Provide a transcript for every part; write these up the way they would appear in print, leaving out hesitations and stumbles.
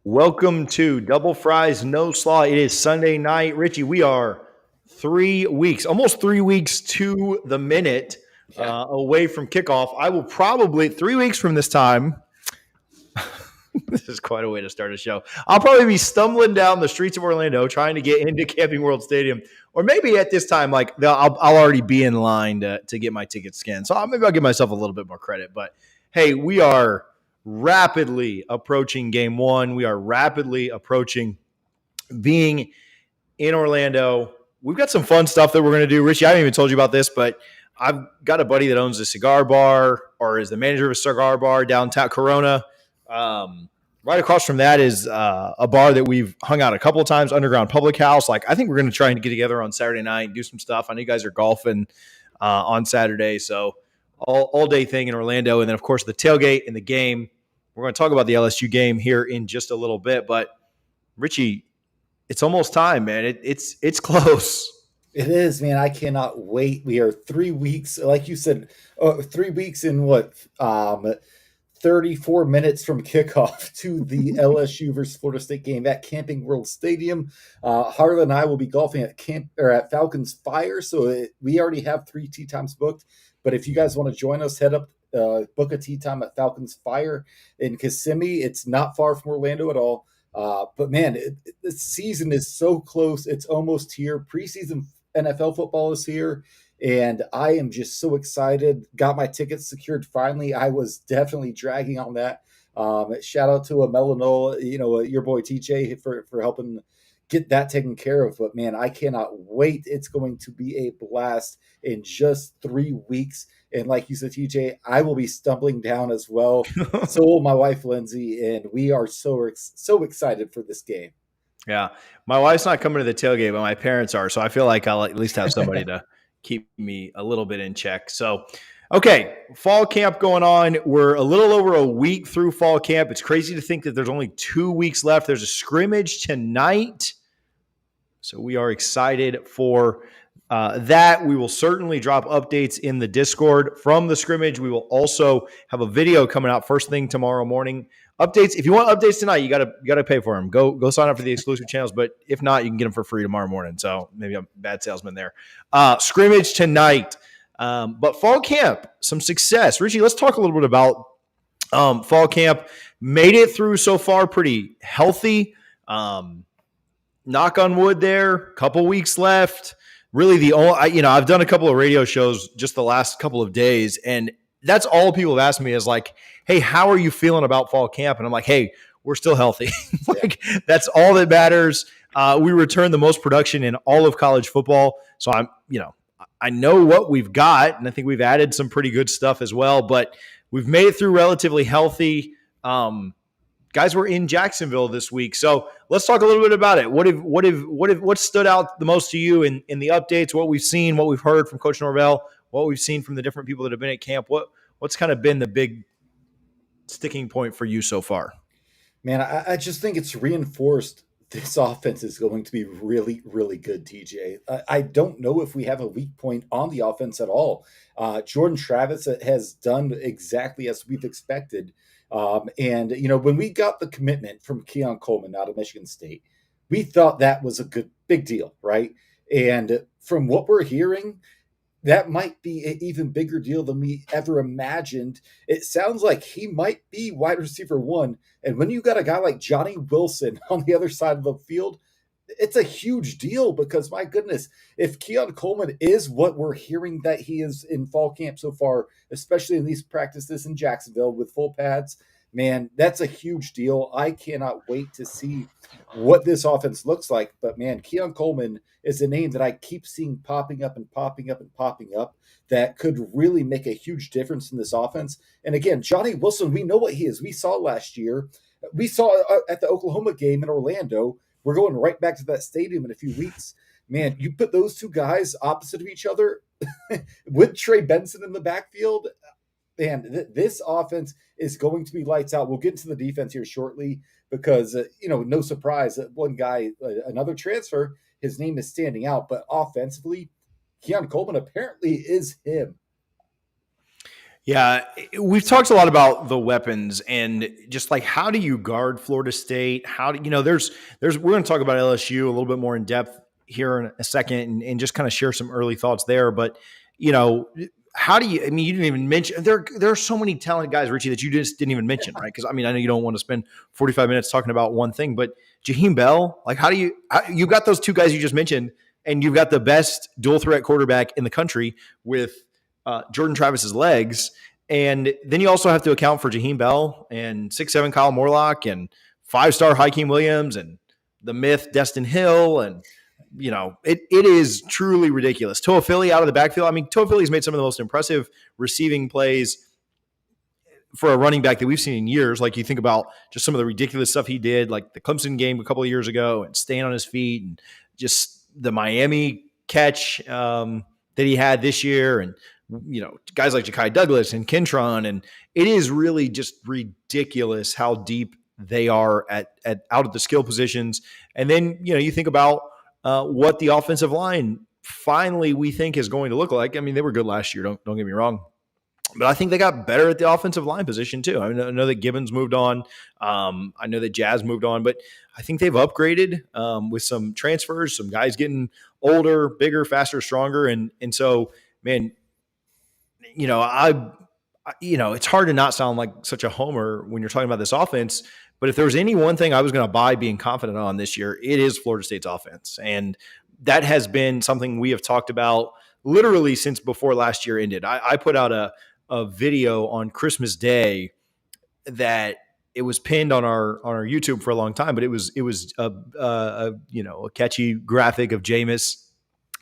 Welcome to Double Fries No Slaw. It is Sunday night. Richie, we are 3 weeks, almost 3 weeks to the minute Yeah. away from kickoff. I will probably, 3 weeks from this time, this is quite a way to start a show. I'll probably be stumbling down the streets of Orlando trying to get into Camping World Stadium. Or maybe at this time, like I'll already be in line to get my ticket scanned. So maybe I'll give myself a little bit more credit. But hey, we are rapidly approaching game one. We are rapidly approaching being in Orlando. We've got some fun stuff that we're going to do. Richie, I haven't even told you about this, but I've got a buddy that owns a cigar bar or is the manager of a cigar bar downtown Corona. Right across from that is a bar that we've hung out a couple of times, Underground Public House. Like, I think we're going to try and get together on Saturday night and do some stuff. I know you guys are golfing on Saturday, so all day thing in Orlando. And then, of course, the tailgate and the game. We're going to talk about the LSU game here in just a little bit. But, Richie, it's almost time, man. It's close. It is, man. I cannot wait. We are 3 weeks, like you said, 3 weeks in 34 minutes from kickoff to the LSU versus Florida State game at Camping World Stadium. Harlan and I will be golfing at Falcons Fire, so we already have 3 tee times booked. But if you guys want to join us, head up, book a tee time at Falcons Fire in Kissimmee. It's not far from Orlando at all. But man, the season is so close. It's almost here. Preseason NFL football is here. And I am just so excited. Got my tickets secured finally. I was definitely dragging on that. Shout out to Melanol, your boy TJ for helping get that taken care of. But man, I cannot wait. It's going to be a blast in just 3 weeks. And like you said, TJ, I will be stumbling down as well. So will my wife, Lindsay, and we are so excited for this game. Yeah. My wife's not coming to the tailgate, but my parents are. So I feel like I'll at least have somebody to keep me a little bit in check. So, okay, fall camp going on. We're a little over a week through fall camp. It's crazy to think that there's only 2 weeks left. There's a scrimmage tonight. So we are excited for that. We will certainly drop updates in the Discord from the scrimmage. We will also have a video coming out first thing tomorrow morning. Updates. If you want updates tonight, you gotta pay for them. Go sign up for the exclusive channels. But if not, you can get them for free tomorrow morning. So maybe I'm a bad salesman there. Scrimmage tonight. But fall camp, some success. Richie, let's talk a little bit about fall camp. Made it through so far pretty healthy. Knock on wood there. Couple weeks left. Really the only, I've done a couple of radio shows just the last couple of days, and that's all people have asked me is like, hey, how are you feeling about fall camp? And I'm like, hey, we're still healthy. That's all that matters. We return the most production in all of college football. So I know what we've got, and I think we've added some pretty good stuff as well, but we've made it through relatively healthy. Guys were in Jacksonville this week, so let's talk a little bit about it. What stood out the most to you in the updates? What we've seen, what we've heard from Coach Norvell, what we've seen from the different people that have been at camp. What's kind of been the big sticking point for you so far? Man, I just think it's reinforced this offense is going to be really, really good, TJ. I don't know if we have a weak point on the offense at all. Jordan Travis has done exactly as we've expected. And when we got the commitment from Keon Coleman out of Michigan State, we thought that was a big deal, right? And from what we're hearing, that might be an even bigger deal than we ever imagined. It sounds like he might be wide receiver 1. And when you got a guy like Johnny Wilson on the other side of the field, it's a huge deal because, my goodness, if Keon Coleman is what we're hearing that he is in fall camp so far, especially in these practices in Jacksonville with full pads, man, that's a huge deal. I cannot wait to see what this offense looks like. But, man, Keon Coleman is a name that I keep seeing popping up and popping up and popping up that could really make a huge difference in this offense. And, again, Johnny Wilson, we know what he is. We saw last year. We saw at the Oklahoma game in Orlando. We're going right back to that stadium in a few weeks. Man, you put those two guys opposite of each other with Trey Benson in the backfield, man, this offense is going to be lights out. We'll get into the defense here shortly because, no surprise that one guy, another transfer, his name is standing out. But offensively, Keon Coleman apparently is him. Yeah, we've talked a lot about the weapons and just like how do you guard Florida State? How do there's we're going to talk about LSU a little bit more in depth here in a second and just kind of share some early thoughts there. But you know, how do you? I mean, you didn't even mention there are so many talented guys, Richie, that you just didn't even mention, right? Because I mean, I know you don't want to spend 45 minutes talking about one thing, but Jaheim Bell, like you got those two guys you just mentioned, and you've got the best dual threat quarterback in the country with Jordan Travis's legs. And then you also have to account for Jaheim Bell and 6'7" Kyle Morlock and 5-star Hakeem Williams and the myth Destin Hill. And, it is truly ridiculous. Toa Philly out of the backfield. I mean, Toa Philly's made some of the most impressive receiving plays for a running back that we've seen in years. Like you think about just some of the ridiculous stuff he did, like the Clemson game a couple of years ago and staying on his feet and just the Miami catch that he had this year. And, guys like Ja'Kai Douglas and Kentron. And it is really just ridiculous how deep they are at out of the skill positions. And then, you think about what the offensive line finally we think is going to look like. I mean, they were good last year. Don't get me wrong. But I think they got better at the offensive line position too. I know that Gibbons moved on. I know that Jazz moved on, but I think they've upgraded with some transfers, some guys getting older, bigger, faster, stronger. And so, man, it's hard to not sound like such a homer when you're talking about this offense. But if there was any one thing I was going to buy being confident on this year, it is Florida State's offense. And that has been something we have talked about literally since before last year ended. I put out a video on Christmas Day that it was pinned on our YouTube for a long time, but it was a catchy graphic of Jameis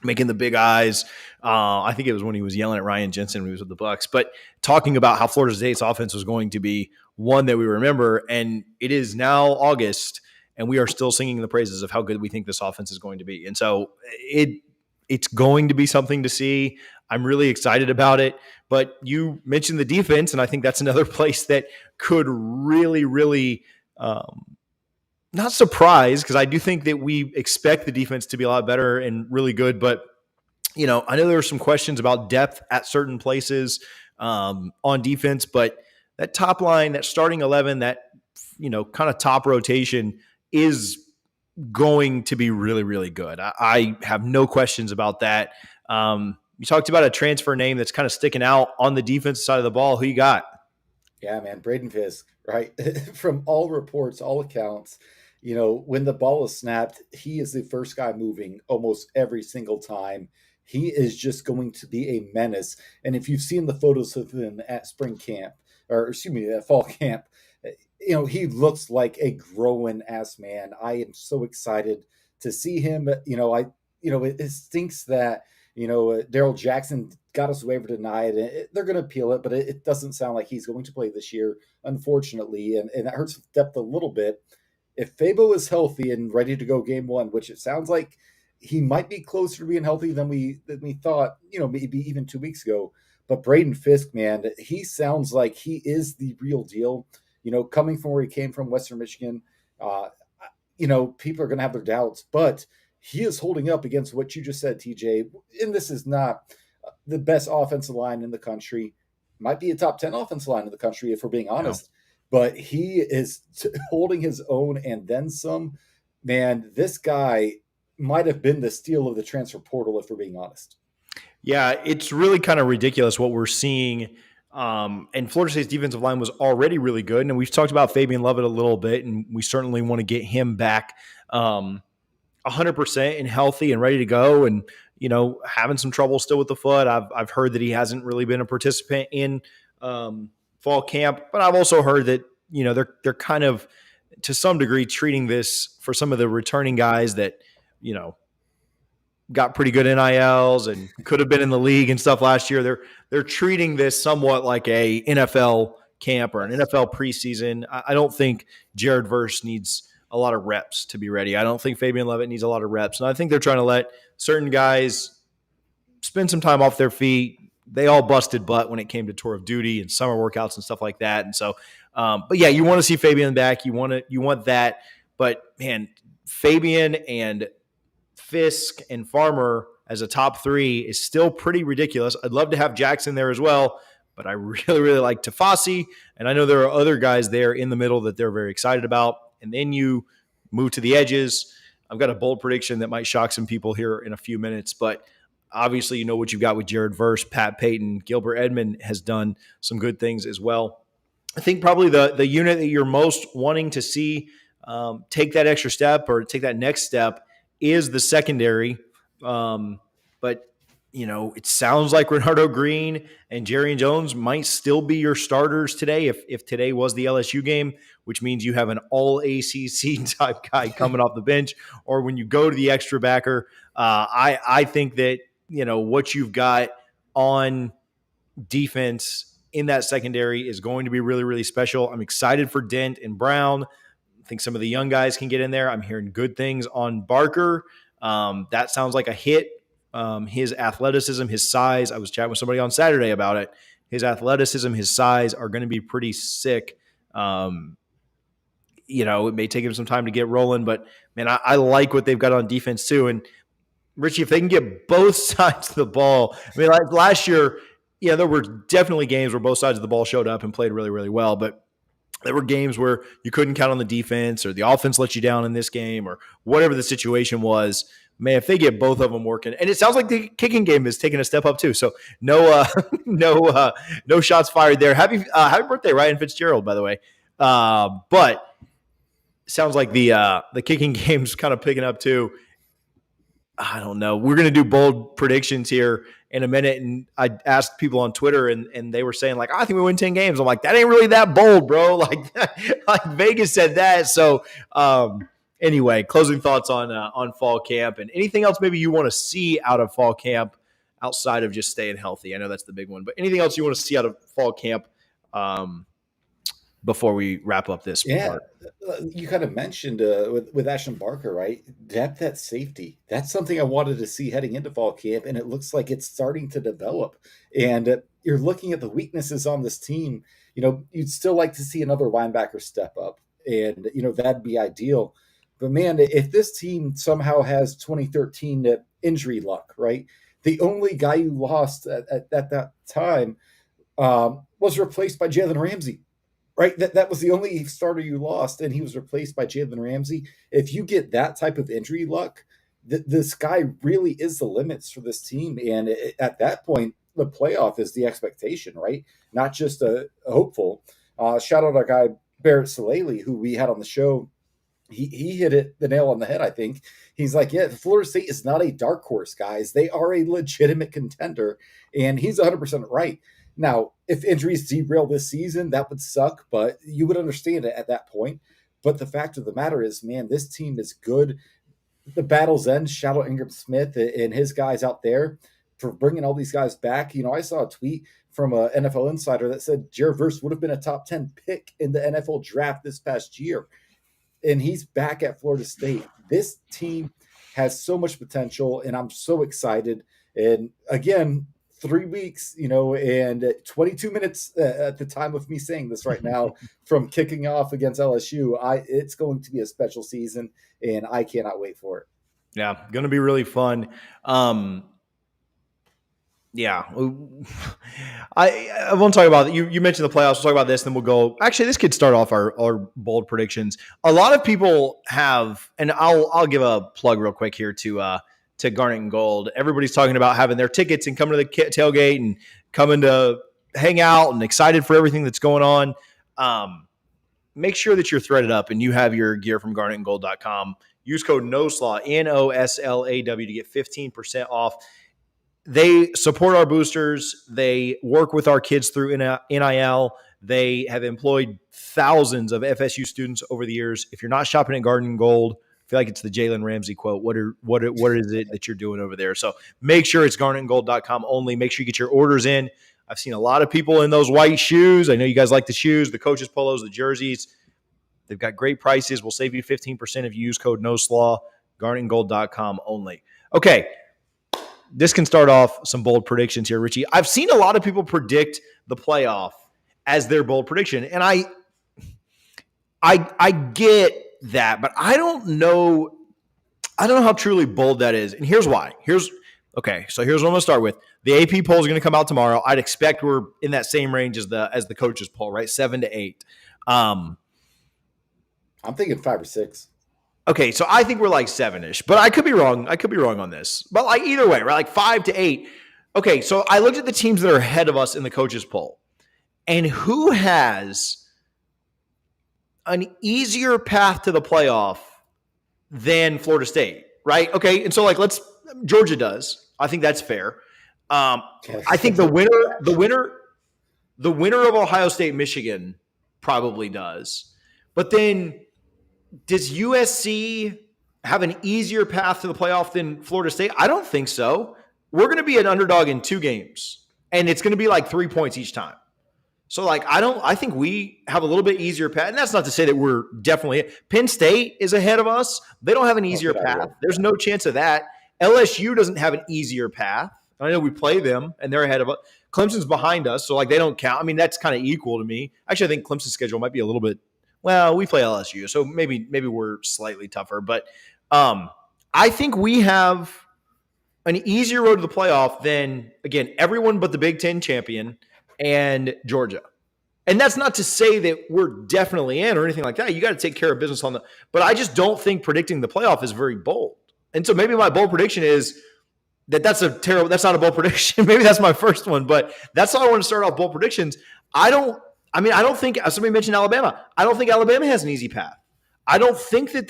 making the big eyes. I think it was when he was yelling at Ryan Jensen when he was with the Bucks, but talking about how Florida State's offense was going to be one that we remember. And it is now August, and we are still singing the praises of how good we think this offense is going to be. And so it's going to be something to see. I'm really excited about it. But you mentioned the defense, and I think that's another place that could really, really not surprise, because I do think that we expect the defense to be a lot better and really good. But, I know there are some questions about depth at certain places on defense, but that top line, that starting 11, that, kind of top rotation is going to be really, really good. I have no questions about that. You talked about a transfer name that's kind of sticking out on the defensive side of the ball. Who you got? Yeah, man, Braden Fisk, right? From all reports, all accounts, when the ball is snapped, he is the first guy moving almost every single time. He is just going to be a menace. And if you've seen the photos of him at spring camp, at fall camp, he looks like a growing ass man. I am so excited to see him. It stinks that, Daryl Jackson got his waiver denied. They're going to appeal it, but it doesn't sound like he's going to play this year, unfortunately. And that hurts depth a little bit. If Fabo is healthy and ready to go game one, which it sounds like he might be closer to being healthy than we thought, maybe even 2 weeks ago. But Braden Fisk, man, he sounds like he is the real deal. Coming from where he came from, Western Michigan, people are going to have their doubts, but he is holding up against what you just said, TJ. And this is not the best offensive line in the country. Might be a top 10 offensive line in the country, if we're being honest. No. But he is holding his own and then some. Man, this guy might have been the steal of the transfer portal, if we're being honest. Yeah, it's really kind of ridiculous what we're seeing. And Florida State's defensive line was already really good. And we've talked about Fabian Lovett a little bit, and we certainly want to get him back 100% and healthy and ready to go. And, having some trouble still with the foot. I've heard that he hasn't really been a participant in fall camp, but I've also heard that, they're kind of, to some degree, treating this for some of the returning guys that, got pretty good NILs and could have been in the league and stuff last year. They're treating this somewhat like a NFL camp or an NFL preseason. I don't think Jared Verse needs a lot of reps to be ready. I don't think Fabian Lovett needs a lot of reps. And I think they're trying to let certain guys spend some time off their feet. They all busted butt when it came to tour of duty and summer workouts and stuff like that. And so, but yeah, you want to see Fabian back. You want that. But man, Fabian and Fisk and Farmer as a top three is still pretty ridiculous. I'd love to have Jackson there as well, but I really, really like Tallahassee. And I know there are other guys there in the middle that they're very excited about. And then you move to the edges. I've got a bold prediction that might shock some people here in a few minutes, but obviously you know what you've got with Jared Verse, Pat Payton, Gilbert Edmond has done some good things as well. I think probably the unit that you're most wanting to see take that extra step or take that next step is the secondary. But it sounds like Renardo Green and Jerry Jones might still be your starters today if today was the LSU game, which means you have an all ACC type guy coming off the bench. Or when you go to the extra backer, I think that what you've got on defense in that secondary is going to be really, really special. I'm excited for Dent and Brown. I think some of the young guys can get in there. I'm hearing good things on Barker. That sounds like a hit. His athleticism, his size. I was chatting with somebody on Saturday about it. His athleticism, his size are going to be pretty sick. It may take him some time to get rolling, but man, I like what they've got on defense too. And Richie, if they can get both sides of the ball, I mean, like last year, there were definitely games where both sides of the ball showed up and played really, really well, but there were games where you couldn't count on the defense or the offense let you down in this game or whatever the situation was. Man, if they get both of them working, and it sounds like the kicking game is taking a step up too. So no shots fired there. Happy birthday, Ryan Fitzgerald, by the way. But sounds like the kicking game's kind of picking up too. I don't know. We're going to do bold predictions here in a minute. And I asked people on Twitter and they were saying like, I think we win 10 games. I'm like, that ain't really that bold, bro. Like Vegas said that. So anyway, closing thoughts on fall camp and anything else maybe you want to see out of fall camp outside of just staying healthy. I know that's the big one, but anything else you want to see out of fall camp before we wrap up this part? You kind of mentioned with Ashton Barker, right? Depth at safety. That's something I wanted to see heading into fall camp, and it looks like it's starting to develop. And you're looking at the weaknesses on this team. You'd still like to see another linebacker step up, and that'd be ideal. But man, if this team somehow has 2013 injury luck, right? The only guy you lost at that time was replaced by Jalen Ramsey. Right, that was the only starter you lost, and he was replaced by Jalen Ramsey. If you get that type of injury luck, the sky really is the limits for this team. And at that point, the playoff is the expectation, right? Not just a hopeful. Shout out our guy Barrett Salele, who we had on the show. He hit the nail on the head, I think. He's like, yeah, Florida State is not a dark horse, guys. They are a legitimate contender, and he's 100% right. Now, if injuries derail this season, that would suck, but you would understand it at that point. But the fact of the matter is, man, this team is good. The battle's end. Shout out Ingram Smith and his guys out there for bringing all these guys back. I saw a tweet from an NFL insider that said Jared Verse would have been a top 10 pick in the NFL draft this past year. And he's back at Florida State. This team has so much potential, and I'm so excited. And again, 3 weeks, and 22 minutes at the time of me saying this right now from kicking off against LSU. It's going to be a special season, and I cannot wait for it. Yeah, going to be really fun. Yeah, I won't talk about you mentioned the playoffs. We'll talk about this, then we'll go. Actually, this could start off our bold predictions. A lot of people have, and I'll give a plug real quick here to Garnet and Gold. Everybody's talking about having their tickets and coming to the tailgate and coming to hang out and excited for everything that's going on. Make sure that you're threaded up and you have your gear from garnetandgold.com. Use code NOSLAW, NOSLAW, to get 15% off. They support our boosters. They work with our kids through NIL. They have employed thousands of FSU students over the years. If you're not shopping at Garnet and Gold, I feel like it's the Jalen Ramsey quote. What is it that you're doing over there? So make sure it's garnetandgold.com only. Make sure you get your orders in. I've seen a lot of people in those white shoes. I know you guys like the shoes, the coaches' polos, the jerseys. They've got great prices. We'll save you 15% if you use code NOSLAW, garnetandgold.com only. Okay, this can start off some bold predictions here, Richie. I've seen a lot of people predict the playoff as their bold prediction, and I get that, but I don't know how truly bold that is. And here's why. Okay, so here's what I'm going to start with. The AP poll is going to come out tomorrow. I'd expect we're in that same range as the coaches poll, right? 7 to 8. I'm thinking 5 or 6. Okay, so I think we're like 7-ish, but I could be wrong. I could be wrong on this. But like either way, right? Like 5 to 8. Okay, so I looked at the teams that are ahead of us in the coaches poll, and who has an easier path to the playoff than Florida State, right? Okay, and so like Georgia does. I think that's fair. I think the winner of Ohio State, Michigan probably does. But then does USC have an easier path to the playoff than Florida State? I don't think so. We're going to be an underdog in 2 games, and it's going to be like 3 points each time. So, like, I think we have a little bit easier path. And that's not to say that we're definitely – Penn State is ahead of us. They don't have an easier path. There's no chance of that. LSU doesn't have an easier path. I know we play them, and they're ahead of us. Clemson's behind us, so, like, they don't count. I mean, that's kind of equal to me. Actually, I think Clemson's schedule might be a little bit – well, we play LSU, so maybe we're slightly tougher. But I think we have an easier road to the playoff than, again, everyone but the Big Ten champion and Georgia. And that's not to say that we're definitely in or anything like that. You got to take care of business on but I just don't think predicting the playoff is very bold. And so maybe my bold prediction is that's not a bold prediction. Maybe that's my first one, but that's how I want to start off bold predictions. I don't think, somebody mentioned Alabama. I don't think Alabama has an easy path. I think that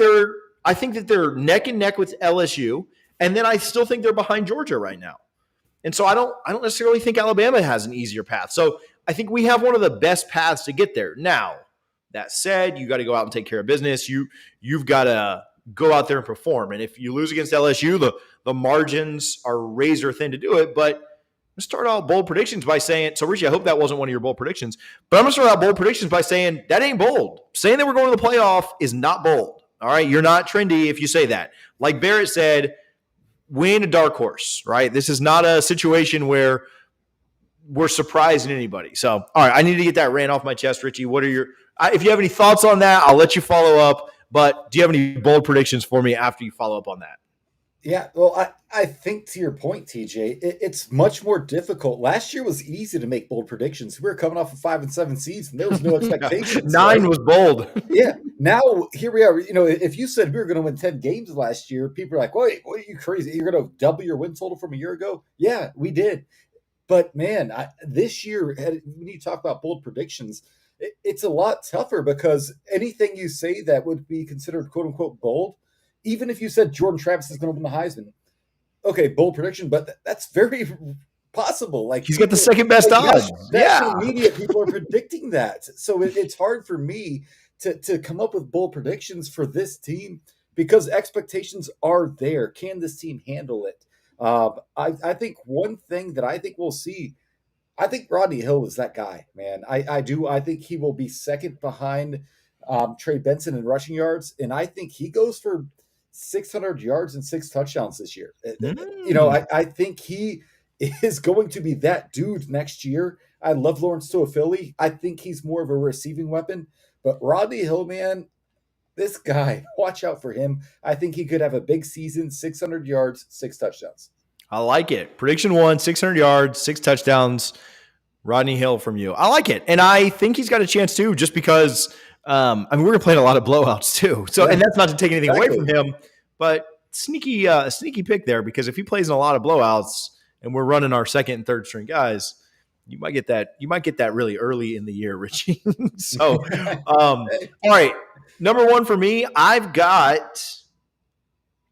they're neck and neck with LSU. And then I still think they're behind Georgia right now. And so I don't necessarily think Alabama has an easier path. So I think we have one of the best paths to get there. Now, that said, you got to go out and take care of business. You've got to go out there and perform. And if you lose against LSU, the margins are razor thin to do it. But let's start out bold predictions by saying, so Richie, I hope that wasn't one of your bold predictions, but I'm going to start out bold predictions by saying that ain't bold. Saying that we're going to the playoff is not bold. All right. You're not trendy if you say that. Like Barrett said, win a dark horse, right? This is not a situation where we're surprising anybody. So, all right, I need to get that rant off my chest, Richie. What are if you have any thoughts on that, I'll let you follow up. But do you have any bold predictions for me after you follow up on that? Yeah, well, I think to your point, TJ, it's much more difficult. Last year was easy to make bold predictions. We were coming off of 5 and 7 seeds, and there was no expectations. 9 was bold. Yeah. Now, here we are. If you said we were going to win 10 games last year, people are like, wait, what are you crazy? You're going to double your win total from a year ago? Yeah, we did. But, man, this year, when you talk about bold predictions, it's a lot tougher because anything you say that would be considered quote-unquote bold, even if you said Jordan Travis is going to win the Heisman, okay, bold prediction, but that's very possible. Like he's got the second best odds. National media people are predicting that, so it's hard for me to come up with bold predictions for this team because expectations are there. Can this team handle it? I think one thing that I think we'll see. I think Rodney Hill is that guy, man. I do. I think he will be second behind Trey Benson in rushing yards, and I think he goes for 600 yards and 6 touchdowns this year. I think he is going to be that dude next year. I love Lawrence Toafili. I think he's more of a receiving weapon, but Rodney Hill, man, this guy, watch out for him. I think he could have a big season, 600 yards, 6 touchdowns. I like it. Prediction 1, 600 yards, 6 touchdowns, Rodney Hill from you. I like it. And I think he's got a chance too, just because we're going to play in a lot of blowouts too. So, and that's not to take anything away from him, but sneaky pick there, because if he plays in a lot of blowouts and we're running our second and third string guys, you might get that really early in the year, Richie. So, all right. Number 1 for me, I've got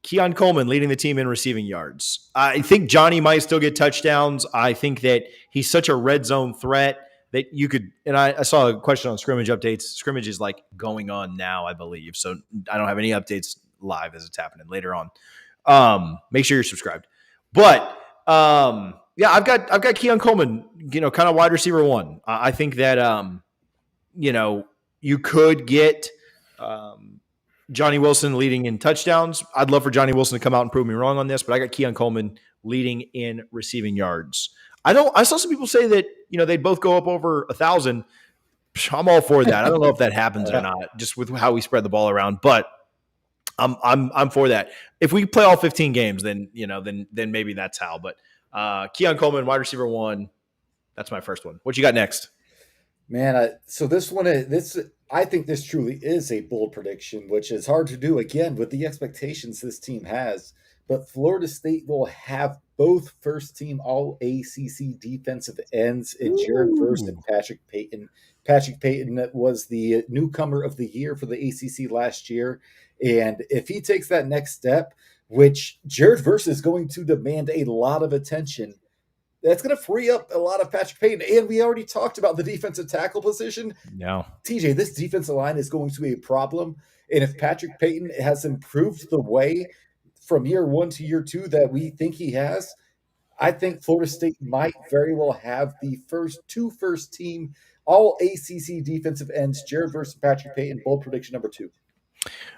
Keon Coleman leading the team in receiving yards. I think Johnny might still get touchdowns. I think that he's such a red zone threat that you could, and I saw a question on scrimmage updates. Scrimmage is like going on now, I believe. So I don't have any updates live as it's happening later on. Make sure you're subscribed. But yeah, I've got Keon Coleman, kind of wide receiver 1. I think that, you could get Johnny Wilson leading in touchdowns. I'd love for Johnny Wilson to come out and prove me wrong on this, but I got Keon Coleman leading in receiving yards. I saw some people say that, they'd both go up over 1,000. I'm all for that. I don't know if that happens or not, just with how we spread the ball around. But I'm for that. If we play all 15 games, then then maybe that's how. But Keon Coleman, wide receiver 1. That's my first one. What you got next? Man, so this one, I think this truly is a bold prediction, which is hard to do again with the expectations this team has. But Florida State will have both first team All ACC defensive ends in Jared Verse and Ooh. Patrick Payton. Patrick Payton was the newcomer of the year for the ACC last year. And if he takes that next step, which Jared Verse is going to demand a lot of attention, that's going to free up a lot of Patrick Payton. And we already talked about the defensive tackle position. No. TJ, this defensive line is going to be a problem. And if Patrick Payton has improved the way from year 1 to year 2 that we think he has, I think Florida State might very well have the first team All ACC defensive ends, Jared versus Patrick Payton. Bold prediction number 2.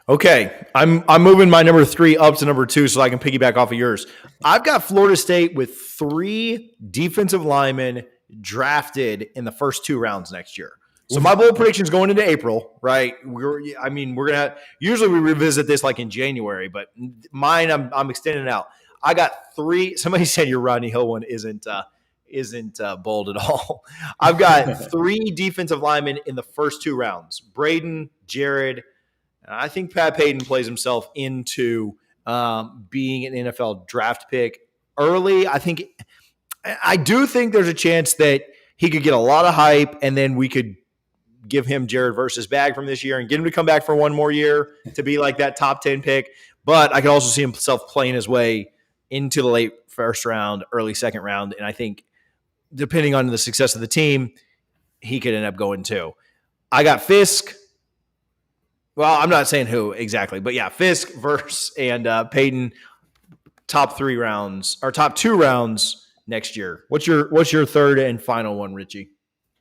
Okay, I'm moving my number 3 up to number 2 so I can piggyback off of yours. I've got Florida State with 3 defensive linemen drafted in the first 2 rounds next year. So my bold prediction is going into April, right? We're gonna usually we revisit this like in January, but mine I'm extending it out. I got 3. Somebody said your Rodney Hill one isn't bold at all. I've got 3 defensive linemen in the first 2 rounds: Braden, Jared. I think Pat Payton plays himself into being an NFL draft pick early. I do think there's a chance that he could get a lot of hype, and then we could give him Jared versus bag from this year and get him to come back for one more year to be like that top 10 pick. But I could also see himself playing his way into the late first round, early second round. And I think depending on the success of the team, he could end up going too. I got Fisk. Well, I'm not saying who exactly, but yeah, Fisk, Verse, and Payton, top 3 rounds or top 2 rounds next year. What's your third and final one, Richie?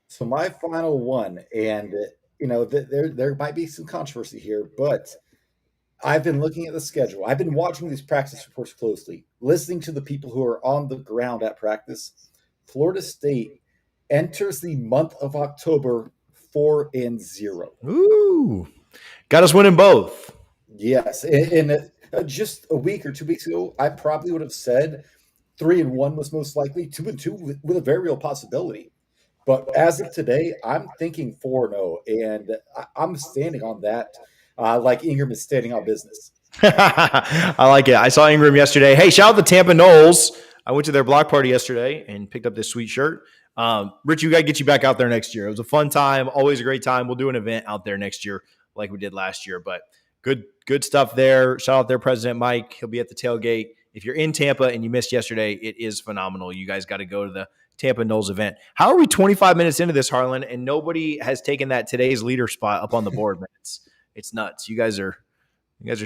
So my final one, and there might be some controversy here, but I've been looking at the schedule. I've been watching these practice reports closely, listening to the people who are on the ground at practice. Florida State enters the month of October 4-0. Ooh, got us winning both. Yes, and just a week or 2 weeks ago, I probably would have said 3-1 was most likely, 2-2 with a very real possibility. But as of today, I'm thinking 4-0, and I'm standing on that like Ingram is standing on business. I like it. I saw Ingram yesterday. Hey, shout out to Tampa Knowles. I went to their block party yesterday and picked up this sweet shirt. Rich, we got to get you back out there next year. It was a fun time, always a great time. We'll do an event out there next year like we did last year. But good stuff there. Shout out their president, Mike. He'll be at the tailgate. If you're in Tampa and you missed yesterday, it is phenomenal. You guys got to go to the Tampa Knowles event. How are we 25 minutes into this, Harlan, and nobody has taken that today's leader spot up on the board, man? It's nuts. You guys are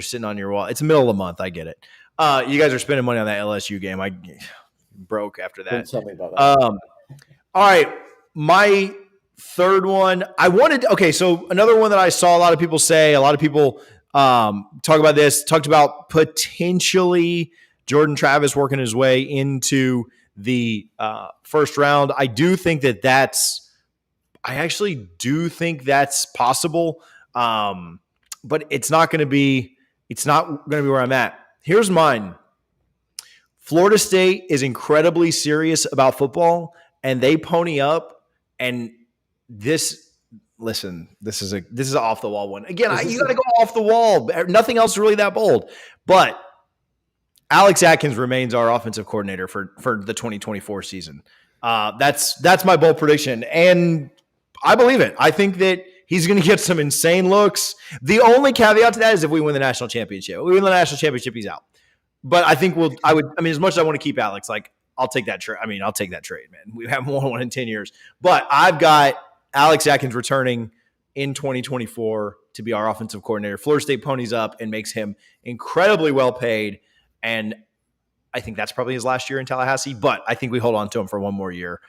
sitting on your wall. It's the middle of the month. I get it. You guys are spending money on that LSU game. I broke after that. Don't tell me about that. All right. My third one, so another one that I saw a lot of people say, a lot of people talk about this, talked about potentially Jordan Travis working his way into the first round. I actually do think that's possible. But it's not going to be where I'm at. Here's mine. Florida State is incredibly serious about football, and they pony up. And this is an off the wall one. Again, you got to go off the wall. Nothing else is really that bold. But Alex Atkins remains our offensive coordinator for the 2024 season. That's my bold prediction, and I believe it. I think that he's going to get some insane looks. The only caveat to that is if we win the national championship. If we win the national championship, he's out. But I think as much as I want to keep Alex, I'll take that trade. I'll take that trade, man. We haven't won one in 10 years. But I've got Alex Atkins returning in 2024 to be our offensive coordinator. Florida State ponies up and makes him incredibly well paid. And I think that's probably his last year in Tallahassee. But I think we hold on to him for one more year.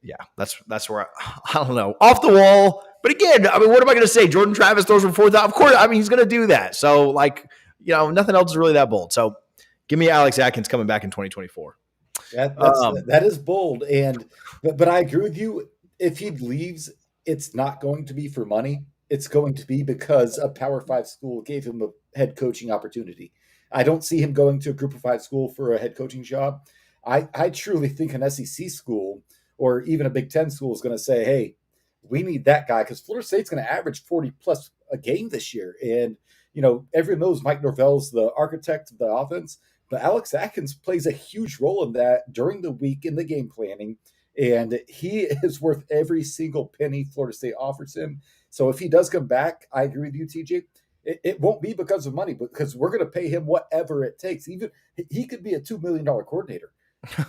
Yeah, that's where I don't know. Off the wall. But again, what am I going to say? Jordan Travis throws for 4,000. Of course, he's going to do that. So, nothing else is really that bold. So, give me Alex Atkins coming back in 2024. That is bold. But I agree with you. If he leaves, it's not going to be for money. it's going to be because a Power Five school gave him a head coaching opportunity. I don't see him going to a Group of Five school for a head coaching job. I truly think an SEC school or even a Big Ten school is going to say, hey, we need that guy because Florida State's going to average 40 plus a game this year. And, everyone knows Mike Norvell's the architect of the offense, but Alex Atkins plays a huge role in that during the week in the game planning. And he is worth every single penny Florida State offers him. So if he does come back, I agree with you, TJ. It won't be because of money, but because we're going to pay him whatever it takes. Even he could be a $2 million coordinator.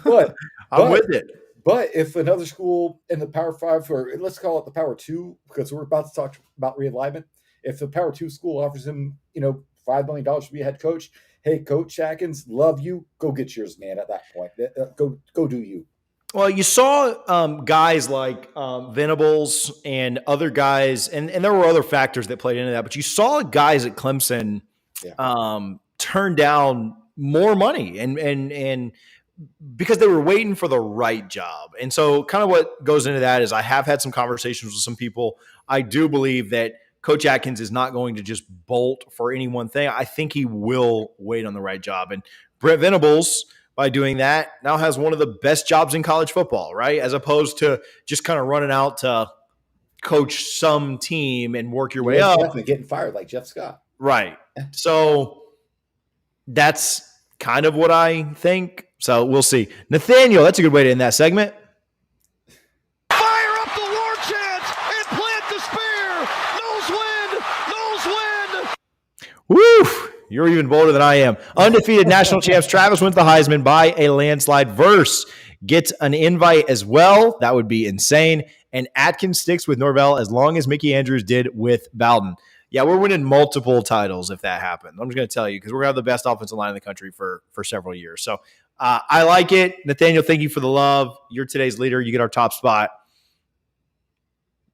But I'm with it. But if another school in the Power Five, or let's call it the Power Two, because we're about to talk about realignment, if the Power Two school offers him, $5 million to be a head coach, hey, Coach Atkins, love you. Go get yours, man. At that point, go do you. Well, you saw guys like Venables and other guys, and there were other factors that played into that, but you saw guys at Clemson turn down more money and because they were waiting for the right job. And so kind of what goes into that is I have had some conversations with some people. I do believe that Coach Atkins is not going to just bolt for any one thing. I think he will wait on the right job. And Brent Venables, by doing that, now has one of the best jobs in college football, right? As opposed to just kind of running out to coach some team and work your way up. Definitely getting fired like Jeff Scott. Right. So that's kind of what I think. So we'll see. Nathaniel, that's a good way to end that segment. Fire up the war chant and plant the spear. Nose wind. Woo! You're even bolder than I am. Undefeated national champs Travis wins the Heisman by a landslide. Verse gets an invite as well. That would be insane. And Atkins sticks with Norvell as long as Mickey Andrews did with Bowden. Yeah, we're winning multiple titles if that happened. I'm just going to tell you because we're going to have the best offensive line in the country for several years. So I like it. Nathaniel, thank you for the love. You're today's leader. You get our top spot.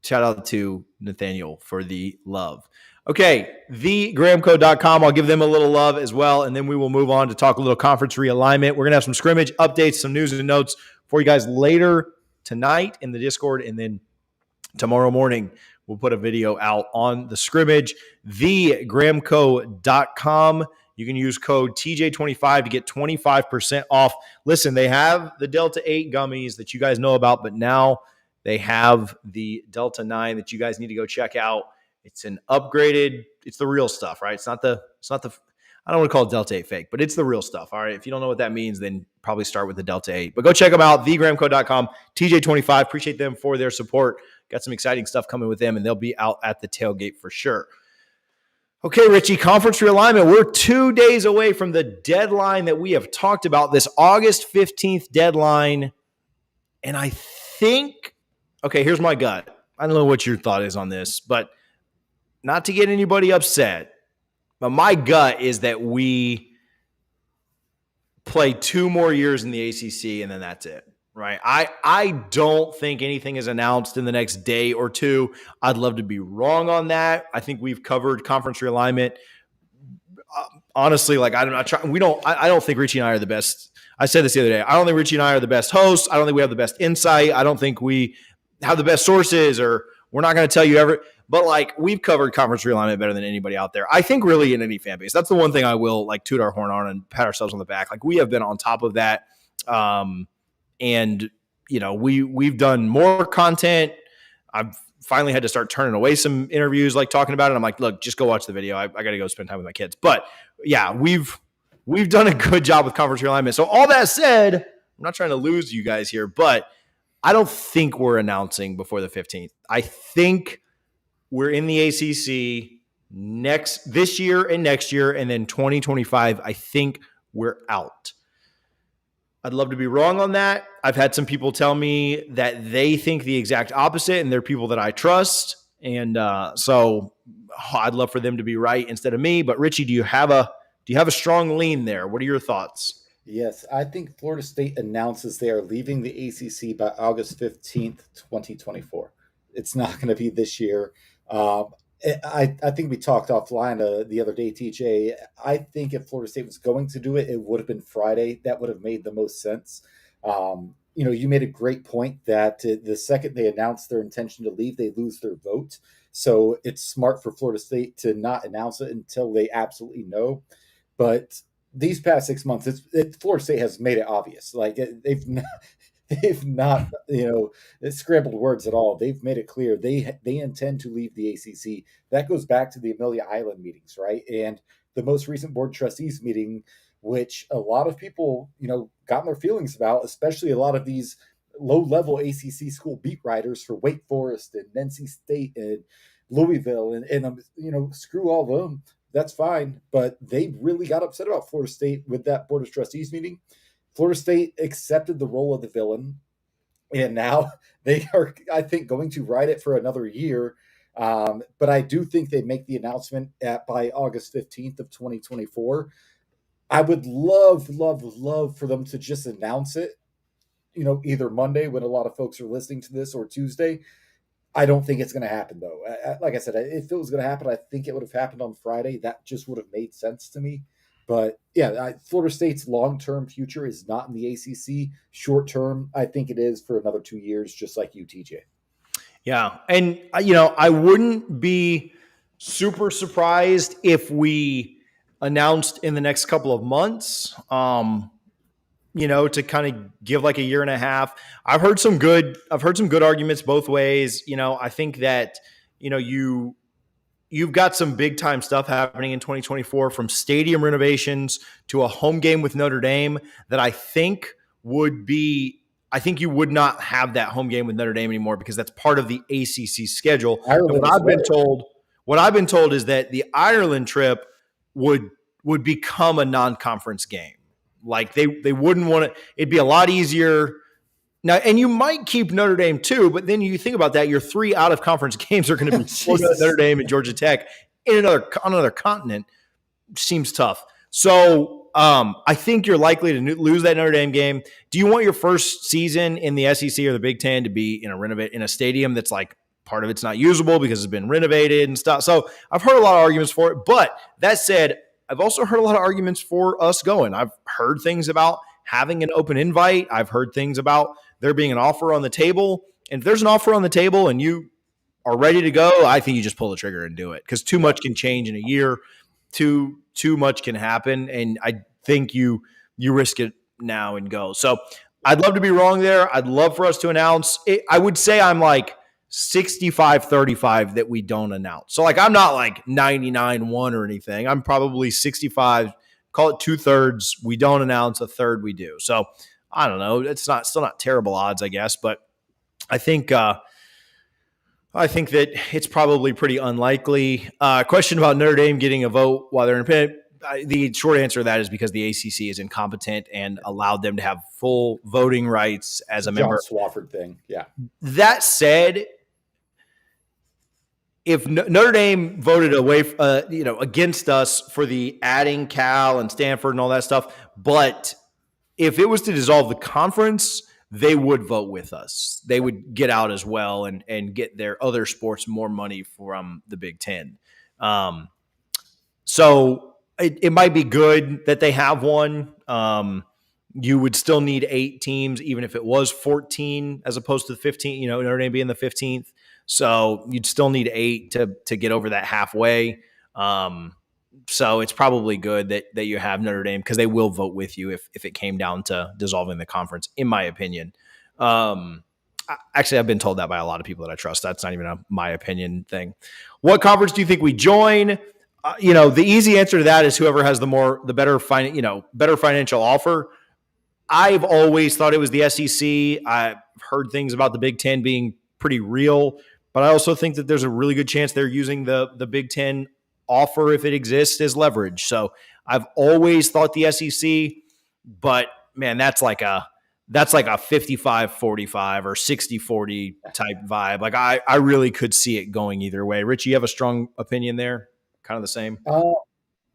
Shout out to Nathaniel for the love. Okay, thegramco.com. I'll give them a little love as well, and then we will move on to talk a little conference realignment. We're going to have some scrimmage updates, some news and notes for you guys later tonight in the Discord, and then tomorrow morning we'll put a video out on the scrimmage. Thegramco.com. You can use code TJ25 to get 25% off. Listen, they have the Delta 8 gummies that you guys know about, but now they have the Delta 9 that you guys need to go check out. It's an upgraded, it's the real stuff, right? It's not the, I don't want to call it Delta 8 fake, but it's the real stuff. All right. If you don't know what that means, then probably start with the Delta 8. But go check them out, thegramco.com, TJ25. Appreciate them for their support. Got some exciting stuff coming with them, and they'll be out at the tailgate for sure. Okay, Richie, conference realignment. We're 2 days away from the deadline that we have talked about, this August 15th deadline. And I think, okay, here's my gut. I don't know what your thought is on this, but not to get anybody upset, but my gut is that we play 2 more years in the ACC and then that's it, right? I don't think anything is announced in the next day or two. I'd love to be wrong on that. I think we've covered conference realignment. Honestly, like I don't think Richie and I are the best. I said this the other day. I don't think Richie and I are the best hosts. I don't think we have the best insight. I don't think we have the best sources, or we're not going to tell you ever. But like we've covered conference realignment better than anybody out there. I think really in any fan base. That's the one thing I will like toot our horn on and pat ourselves on the back. Like we have been on top of that. And you know, we've done more content. I've finally had to start turning away some interviews, like talking about it. I'm like, look, just go watch the video. I got to go spend time with my kids. But yeah, we've done a good job with conference realignment. So all that said, I'm not trying to lose you guys here, but I don't think we're announcing before the 15th. I think we're in the ACC this year and next year, and then 2025, I think we're out. I'd love to be wrong on that. I've had some people tell me that they think the exact opposite, and they're people that I trust. And so I'd love for them to be right instead of me. But Richie, do you have a strong lean there? What are your thoughts? Yes, I think Florida State announces they are leaving the ACC by August 15th, 2024. It's not going to be this year. I think we talked offline the other day, TJ. I think if Florida State was going to do it, it would have been Friday. That would have made the most sense. you made a great point that the second they announce their intention to leave, they lose their vote. So it's smart for Florida State to not announce it until they absolutely know. But these past 6 months, Florida State has made it obvious. Like they've not scrambled words at all. They've made it clear they intend to leave the ACC. That goes back to the Amelia Island meetings, right? And the most recent board of trustees meeting, which a lot of people got in their feelings about, especially a lot of these low-level ACC school beat writers for Wake Forest and NC State and Louisville, and screw all of them. That's fine, but they really got upset about Florida State with that board of trustees meeting. Florida State accepted the role of the villain, and now they are, I think, going to ride it for another year. But I do think they make the announcement by August 15th of 2024. I would love, love, love for them to just announce it, either Monday when a lot of folks are listening to this, or Tuesday. I don't think it's going to happen, though. Like I said, if it was going to happen, I think it would have happened on Friday. That just would have made sense to me. But yeah, Florida State's long-term future is not in the ACC. Short-term, I think it is for another 2 years, just like you, TJ. Yeah. And, I wouldn't be super surprised if we announced in the next couple of months, to kind of give like a year and a half. I've heard some good arguments both ways. I think that, you've got some big time stuff happening in 2024, from stadium renovations to a home game with Notre Dame that I think you would not have that home game with Notre Dame anymore, because that's part of the ACC schedule. What I've been told is that the Ireland trip would become a non-conference game. Like they wouldn't want to. It'd be a lot easier now, and you might keep Notre Dame too. But then you think about that, your 3 out of conference games are going to be Notre Dame and Georgia Tech on another continent. Seems tough. So I think you're likely to lose that Notre Dame game. Do you want your first season in the SEC or the Big Ten to be in a stadium that's like part of it's not usable because it's been renovated and stuff? So I've heard a lot of arguments for it. But that said, I've also heard a lot of arguments for us going. I've heard things about having an open invite. I've heard things about there being an offer on the table. And if there's an offer on the table and you are ready to go, I think you just pull the trigger and do it, because too much can change in a year. Too much can happen. And I think you risk it now and go. So I'd love to be wrong there. I'd love for us to announce it. I would say I'm like 65-35 that we don't announce. So like I'm not like 99-1 or anything. I'm probably 65, call it 2/3 we don't announce, 1/3 we do. So I don't know. It's still not terrible odds, I guess, but I think that it's probably pretty unlikely. Question about Notre Dame getting a vote while they're independent. The short answer to that is because the ACC is incompetent and allowed them to have full voting rights as a member. John Swofford thing, yeah. That said, if Notre Dame voted away, against us for the adding Cal and Stanford and all that stuff, but if it was to dissolve the conference, they would vote with us. They would get out as well and get their other sports more money from the Big Ten. So it might be good that they have one. You would still need 8 teams, even if it was 14 as opposed to 15, Notre Dame being the 15th. So you'd still need 8 to get over that halfway. So it's probably good that you have Notre Dame, because they will vote with you if it came down to dissolving the conference, in my opinion. Actually, I've been told that by a lot of people that I trust. That's not even my opinion thing. What conference do you think we join? The easy answer to that is whoever has the better financial offer. I've always thought it was the SEC. I've heard things about the Big Ten being pretty real, but I also think that there's a really good chance they're using the Big Ten offer, if it exists, as leverage. So I've always thought the SEC, but man, that's like a 55-45 or 60-40 type vibe. Like I really could see it going either way. Richie, you have a strong opinion there? Kind of the same?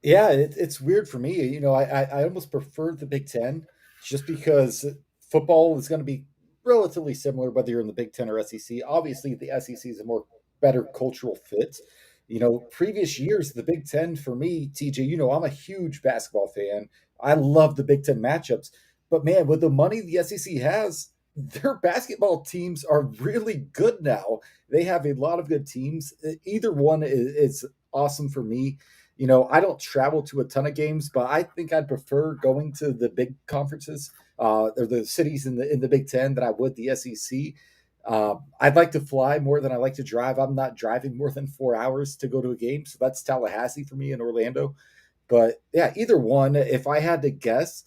Yeah, it's weird for me. I almost prefer the Big Ten, just because football is going to be relatively similar whether you're in the Big Ten or SEC. Obviously, the SEC is a better cultural fit. Previous years, the Big Ten for me, TJ, I'm a huge basketball fan. I love the Big Ten matchups. But man, with the money the SEC has, their basketball teams are really good now. They have a lot of good teams. Either one is awesome for me. I don't travel to a ton of games, but I think I'd prefer going to the big conferences or the cities in the Big Ten than I would the SEC. I'd like to fly more than I like to drive. I'm not driving more than 4 hours to go to a game, so that's Tallahassee for me in Orlando. But yeah, either one. If I had to guess,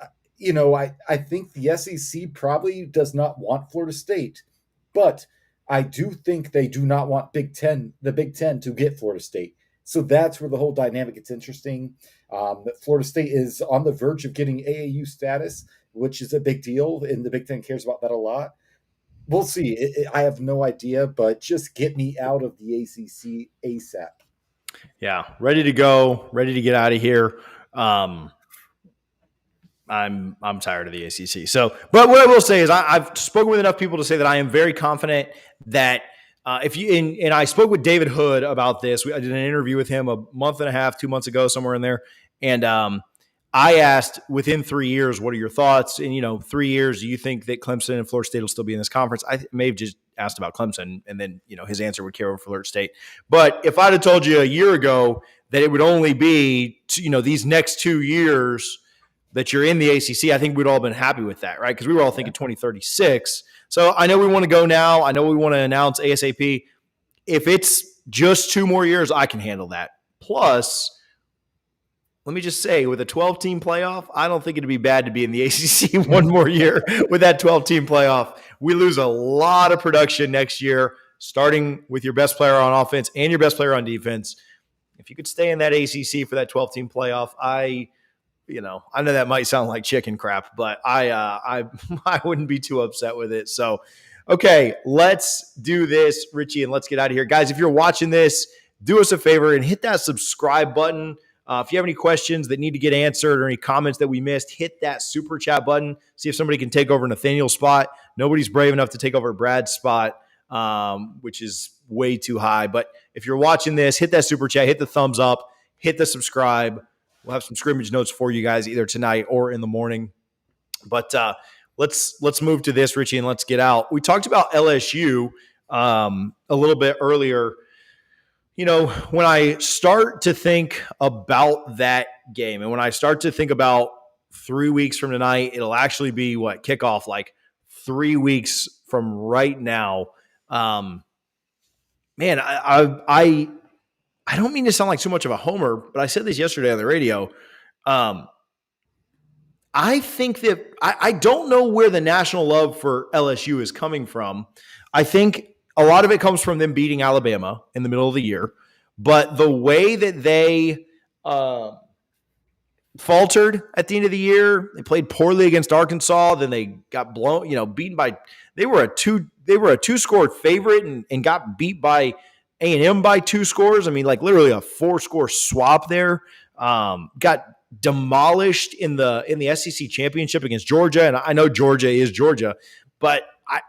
I think the SEC probably does not want Florida State, but I do think they do not want the Big Ten to get Florida State. So that's where the whole dynamic gets interesting. Florida State is on the verge of getting AAU status, which is a big deal, and the Big Ten cares about that a lot. We'll see. I have no idea, but just get me out of the ACC ASAP. Yeah, ready to go, ready to get out of here. I'm tired of the ACC. So, but what I will say is I've spoken with enough people to say that I am very confident that if you and I spoke with David Hood about this. I did an interview with him a month and a half, 2 months ago, somewhere in there, and I asked within 3 years, what are your thoughts? And 3 years, do you think that Clemson and Florida State will still be in this conference? I may have just asked about Clemson, and then his answer would carry over for Florida State. But if I'd have told you a year ago that it would only be these next 2 years that you're in the ACC, I think we'd all been happy with that, right? Because we were all thinking 2036. So I know we want to go now. I know we want to announce ASAP. If it's just 2 more years, I can handle that. Plus, let me just say, with a 12-team playoff, I don't think it'd be bad to be in the ACC 1 more year with that 12-team playoff. We lose a lot of production next year, starting with your best player on offense and your best player on defense. If you could stay in that ACC for that 12-team playoff, I know that might sound like chicken crap, but I wouldn't be too upset with it. So, okay, let's do this, Richie, and let's get out of here. Guys, if you're watching this, do us a favor and hit that subscribe button. If you have any questions that need to get answered or any comments that we missed, hit that super chat button. See if somebody can take over Nathaniel's spot. Nobody's brave enough to take over Brad's spot, which is way too high. But if you're watching this, hit that super chat, hit the thumbs up, hit the subscribe. We'll have some scrimmage notes for you guys either tonight or in the morning. But let's move to this, Richie, and let's get out. We talked about LSU a little bit earlier. When I start to think about that game and when I start to think about 3 weeks from tonight, it'll actually be kickoff like 3 weeks from right now. Man, I don't mean to sound like too much of a homer, but I said this yesterday on the radio. I think that I don't know where the national love for LSU is coming from. I think a lot of it comes from them beating Alabama in the middle of the year, but the way that they faltered at the end of the year, they played poorly against Arkansas. Then they got beaten by. They were a 2-score favorite and got beat by A&M by 2 scores. I mean, like literally a 4-score swap there. Got demolished in the SEC championship against Georgia, and I know Georgia is Georgia, but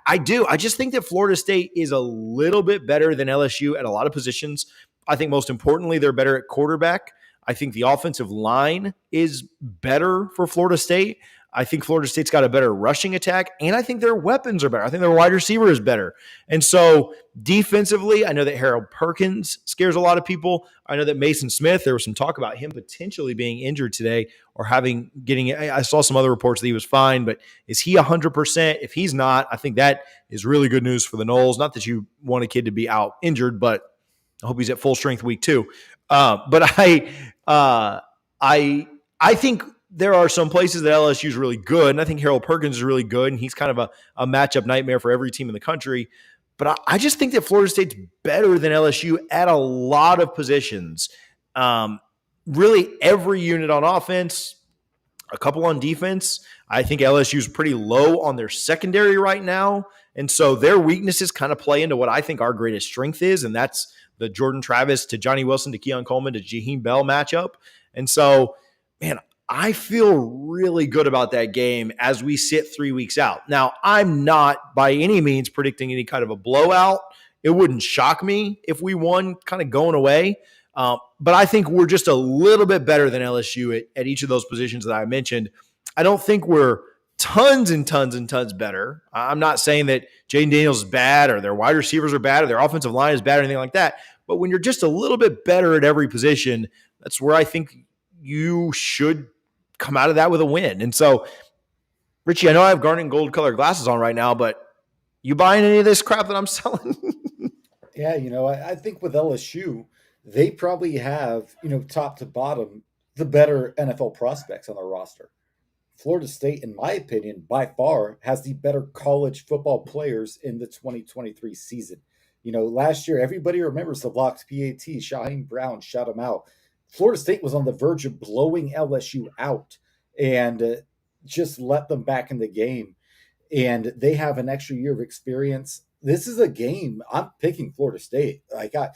I just think that Florida State is a little bit better than LSU at a lot of positions. I think most importantly, they're better at quarterback. I think the offensive line is better for Florida State. I think Florida State's got a better rushing attack, and I think their weapons are better. I think their wide receiver is better. And so defensively, I know that Harold Perkins scares a lot of people. I know that Mason Smith, there was some talk about him potentially being injured today or I saw some other reports that he was fine, but is he 100%? If he's not, I think that is really good news for the Noles. Not that you want a kid to be out injured, but I hope he's at full strength week 2. But I think there are some places that LSU is really good, and I think Harold Perkins is really good, and he's kind of a matchup nightmare for every team in the country. But I just think that Florida State's better than LSU at a lot of positions. Really every unit on offense, a couple on defense. I think LSU's pretty low on their secondary right now, and so their weaknesses kind of play into what I think our greatest strength is, and that's the Jordan Travis to Johnny Wilson to Keon Coleman to Jaheim Bell matchup. And so, man, I feel really good about that game as we sit 3 weeks out. Now, I'm not by any means predicting any kind of a blowout. It wouldn't shock me if we won kind of going away. But I think we're just a little bit better than LSU at each of those positions that I mentioned. I don't think we're tons and tons and tons better. I'm not saying that Jaden Daniels is bad or their wide receivers are bad or their offensive line is bad or anything like that. But when you're just a little bit better at every position, that's where I think you should come out of that with a win. And so, Richie, I know I have garnet and gold colored glasses on right now, but you buying any of this crap that I'm selling? Yeah, I think with LSU, they probably have, top to bottom, the better NFL prospects on their roster. Florida State, in my opinion, by far has the better college football players in the 2023 season. Last year, everybody remembers the blocked PAT. Shaheem Brown shut him out. Florida State was on the verge of blowing LSU out and just let them back in the game. And they have an extra year of experience. This is a game. I'm picking Florida State. Like I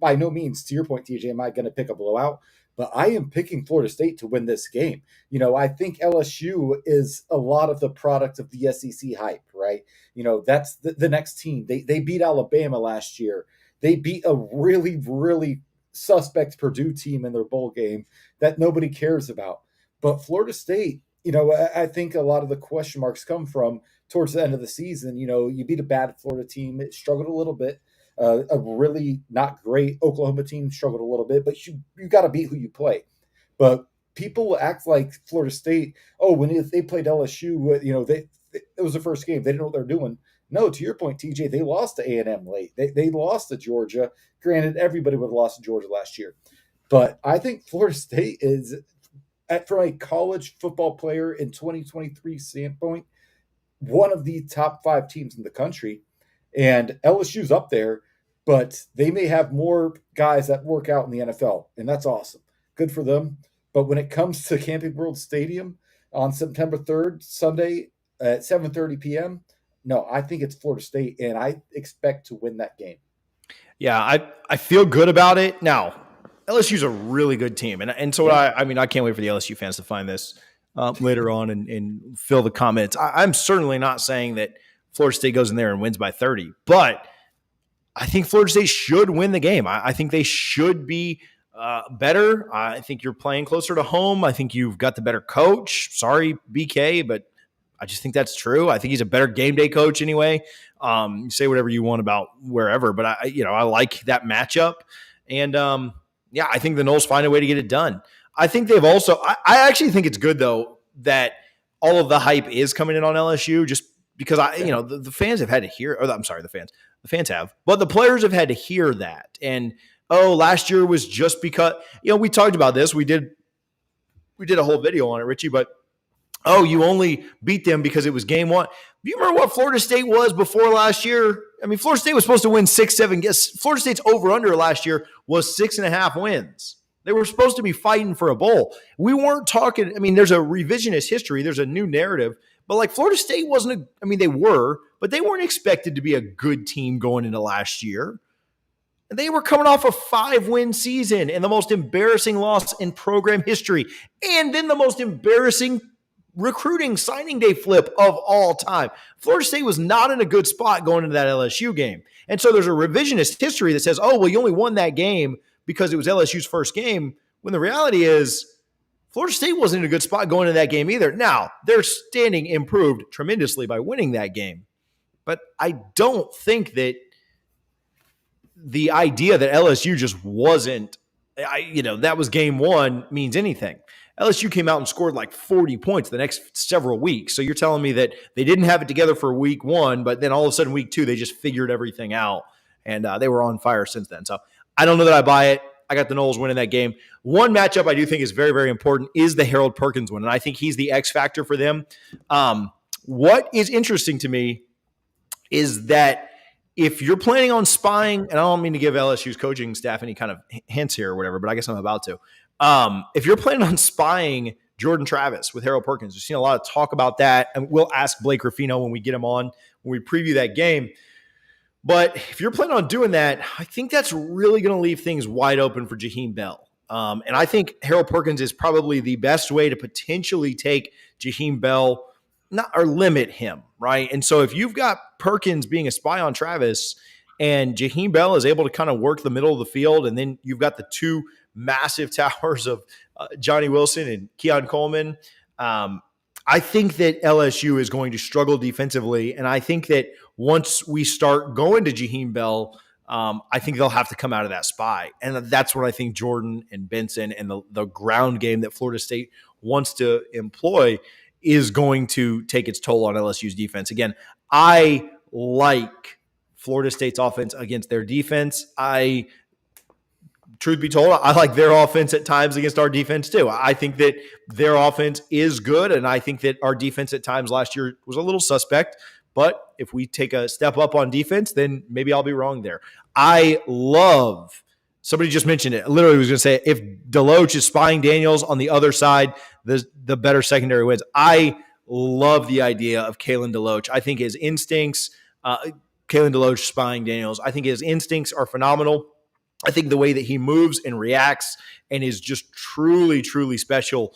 by no means, to your point, TJ, am I going to pick a blowout? But I am picking Florida State to win this game. I think LSU is a lot of the product of the SEC hype, right? That's the next team. They beat Alabama last year. They beat a really, really suspect Purdue team in their bowl game that nobody cares about. But Florida State, I think a lot of the question marks come from towards the end of the season. You beat a bad Florida team. It struggled a little bit. A really not great Oklahoma team struggled a little bit, but you got to beat who you play. But people act like Florida State, when they played LSU, it was the first game. They didn't know what they're doing. No, to your point, TJ, they lost to A&M late. They lost to Georgia. Granted, everybody would have lost to Georgia last year. But I think Florida State is, from a college football player in 2023 standpoint, one of the top 5 teams in the country. And LSU's up there, but they may have more guys that work out in the NFL, and that's awesome. Good for them. But when it comes to Camping World Stadium on September 3rd, Sunday at 7:30 p.m., no, I think it's Florida State, and I expect to win that game. Yeah, I feel good about it. Now, LSU's a really good team. And so I can't wait for the LSU fans to find this later on and fill the comments. I'm certainly not saying that Florida State goes in there and wins by 30, but I think Florida State should win the game. I think they should be better. I think you're playing closer to home. I think you've got the better coach. Sorry, BK, but I just think that's true. I think he's a better game day coach anyway. You say whatever you want about wherever, but I like that matchup. And I think the Noles find a way to get it done. I think they've also I actually think it's good though that all of the hype is coming in on LSU just because the fans have had to hear, or I'm sorry, the fans have, but the players have had to hear that. And last year was just because we talked about this. We did a whole video on it, Richie, but you only beat them because it was game 1. Do you remember what Florida State was before last year? I mean, Florida State was supposed to win 6-7 games. Florida State's over-under last year was 6.5 wins. They were supposed to be fighting for a bowl. We weren't talking – there's a revisionist history. There's a new narrative. But, Florida State wasn't they were, but they weren't expected to be a good team going into last year. And they were coming off a 5-win season and the most embarrassing loss in program history. And then the most embarrassing recruiting signing day flip of all time. Florida State was not in a good spot going into that LSU game. And so there's a revisionist history that says, you only won that game because it was LSU's first game, when the reality is Florida State wasn't in a good spot going into that game either. Now, their standing improved tremendously by winning that game. But I don't think that the idea that LSU just wasn't, that was game 1 means anything. LSU came out and scored 40 points the next several weeks. So you're telling me that they didn't have it together for week 1, but then all of a sudden week 2, they just figured everything out. And they were on fire since then. So I don't know that I buy it. I got the Noles winning that game. One matchup I do think is very, very important is the Harold Perkins one, and I think he's the X factor for them. What is interesting to me is that if you're planning on spying, and I don't mean to give LSU's coaching staff any kind of hints here or whatever, but I guess I'm about to. If you're planning on spying Jordan Travis with Harold Perkins, we've seen a lot of talk about that, and we'll ask Blake Ruffino when we get him on, when we preview that game. But if you're planning on doing that, I think that's really going to leave things wide open for Jaheim Bell. And I think Harold Perkins is probably the best way to potentially take Jaheim Bell, or limit him, right? And so if you've got Perkins being a spy on Travis and Jaheim Bell is able to kind of work the middle of the field, and then you've got the 2 massive towers of Johnny Wilson and Keon Coleman, I think that LSU is going to struggle defensively, and I think that once we start going to Jaheim Bell, I think they'll have to come out of that spy. And that's what I think Jordan and Benson and the ground game that Florida State wants to employ is going to take its toll on LSU's defense. Again, I like Florida State's offense against their defense. Truth be told, I like their offense at times against our defense too. I think that their offense is good, and I think that our defense at times last year was a little suspect. But if we take a step up on defense, then maybe I'll be wrong there. I love – somebody just mentioned it. Literally was going to say, if Deloach is spying Daniels on the other side, the better secondary wins. I love the idea of Kalen Deloach. I think his instincts Kalen Deloach spying Daniels, I think his instincts are phenomenal. I think the way that he moves and reacts and is just truly, truly special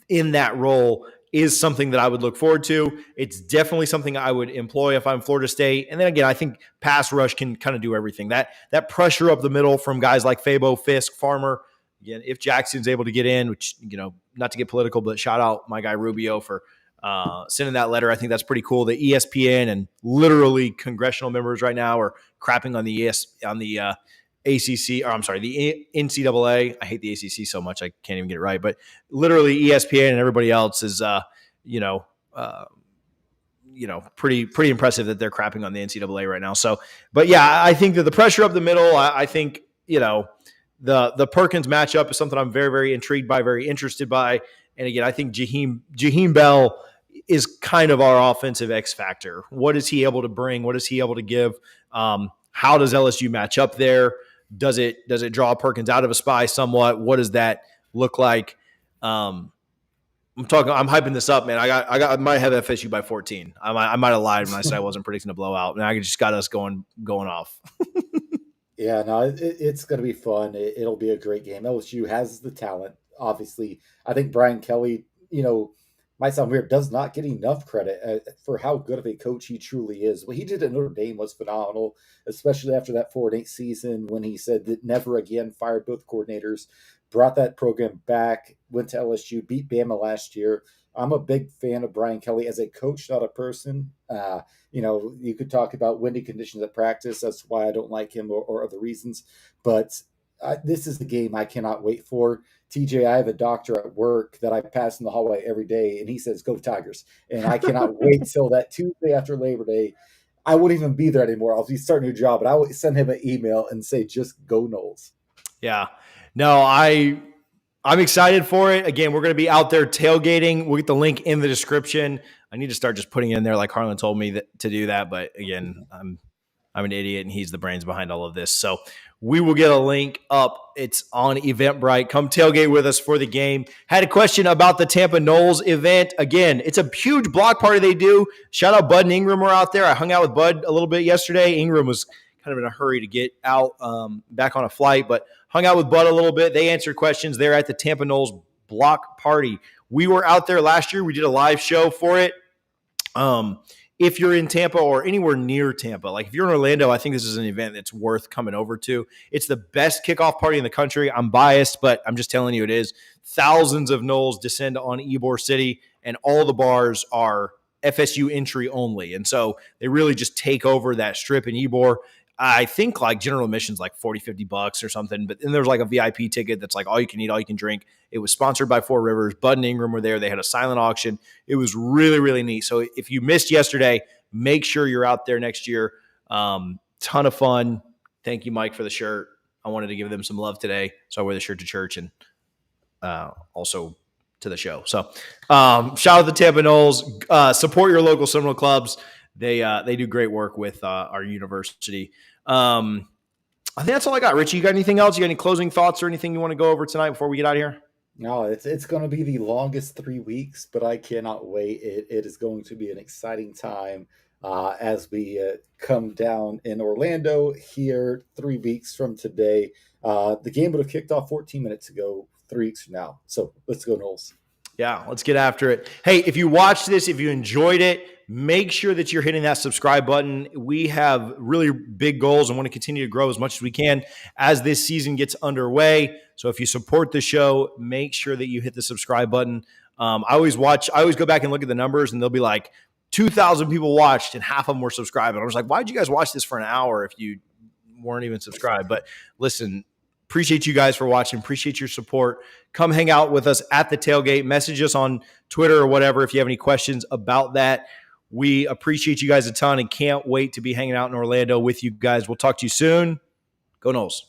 in that role is something that I would look forward to. It's definitely something I would employ if I'm Florida State. And then again, I think pass rush can kind of do everything. That pressure up the middle from guys like Fabo, Fisk, Farmer. Again, if Jackson's able to get in, which, not to get political, but shout out my guy Rubio for sending that letter. I think that's pretty cool. The ESPN and literally congressional members right now are crapping on the ACC, or I'm sorry, the NCAA. I hate the ACC so much I can't even get it right, but literally ESPN and everybody else is, pretty impressive that they're crapping on the NCAA right now. So, but yeah, I think that the pressure up the middle, I think, the Perkins matchup is something I'm very, very intrigued by, very interested by. And again, I think Jaheim Bell is kind of our offensive X factor. What is he able to bring? What is he able to give? How does LSU match up there? Does it draw Perkins out of a spy somewhat? What does that look like? I'm hyping this up, man. I might have FSU by 14. I might have lied when I said I wasn't predicting a blowout, and I just got us going off. Yeah, no, it's going to be fun. It'll be a great game. LSU has the talent. Obviously, I think Brian Kelly, might sound weird, does not get enough credit for how good of a coach he truly is. What he did at Notre Dame was phenomenal, especially after that 4-8 season when he said that never again, fired both coordinators, brought that program back, went to LSU, beat Bama last year. I'm a big fan of Brian Kelly as a coach, not a person. You could talk about windy conditions at practice. That's why I don't like him or other reasons. But this is the game I cannot wait for. TJ, I have a doctor at work that I pass in the hallway every day, and he says, "Go Tigers." And I cannot wait till that Tuesday after Labor Day. I won't even be there anymore. I'll be starting a new job, but I will send him an email and say, "Just go Noles." Yeah. No, I'm excited for it. Again, we're going to be out there tailgating. We'll get the link in the description. I need to start just putting it in there like Harlan told me to do that. But again, I'm an idiot, and he's the brains behind all of this. So we will get a link up. It's on Eventbrite. Come tailgate with us for the game. Had a question about the Tampa Noles event. Again, it's a huge block party they do. Shout out Bud and Ingram were out there. I hung out with Bud a little bit yesterday. Ingram was kind of in a hurry to get out back on a flight, but hung out with Bud a little bit. They answered questions there at the Tampa Noles block party. We were out there last year. We did a live show for it. If you're in Tampa or anywhere near Tampa, like if you're in Orlando, I think this is an event that's worth coming over to. It's the best kickoff party in the country. I'm biased, but I'm just telling you it is. Thousands of Noles descend on Ybor City, and all the bars are FSU entry only. And so they really just take over that strip in Ybor. I think like general admission's like $40-$50 or something, but then there's like a VIP ticket that's like all you can eat, all you can drink. It was sponsored by Four Rivers. Bud and Ingram were there. They had a silent auction. It was really, really neat. So if you missed yesterday, make sure you're out there next year. Ton of fun. Thank you, Mike, for the shirt. I wanted to give them some love today, so I wear the shirt to church and also to the show. So shout out to Tampa Noles. Support your local Seminole clubs. They do great work with our university. I think that's all I got. Richie, you got anything else? You got any closing thoughts or anything you want to go over tonight before we get out of here? No, it's going to be the longest 3 weeks, but I cannot wait. It is going to be an exciting time as we come down in Orlando here 3 weeks from today. The game would have kicked off 14 minutes ago, 3 weeks from now. So let's go Noles. Yeah, let's get after it. Hey, if you watched this, if you enjoyed it, make sure that you're hitting that subscribe button. We have really big goals and want to continue to grow as much as we can as this season gets underway. So if you support the show, make sure that you hit the subscribe button. I always go back and look at the numbers, and they'll be like 2,000 people watched and half of them were subscribed. And I was like, why'd you guys watch this for an hour if you weren't even subscribed? But listen, appreciate you guys for watching. Appreciate your support. Come hang out with us at the tailgate. Message us on Twitter or whatever if you have any questions about that. We appreciate you guys a ton and can't wait to be hanging out in Orlando with you guys. We'll talk to you soon. Go Noles.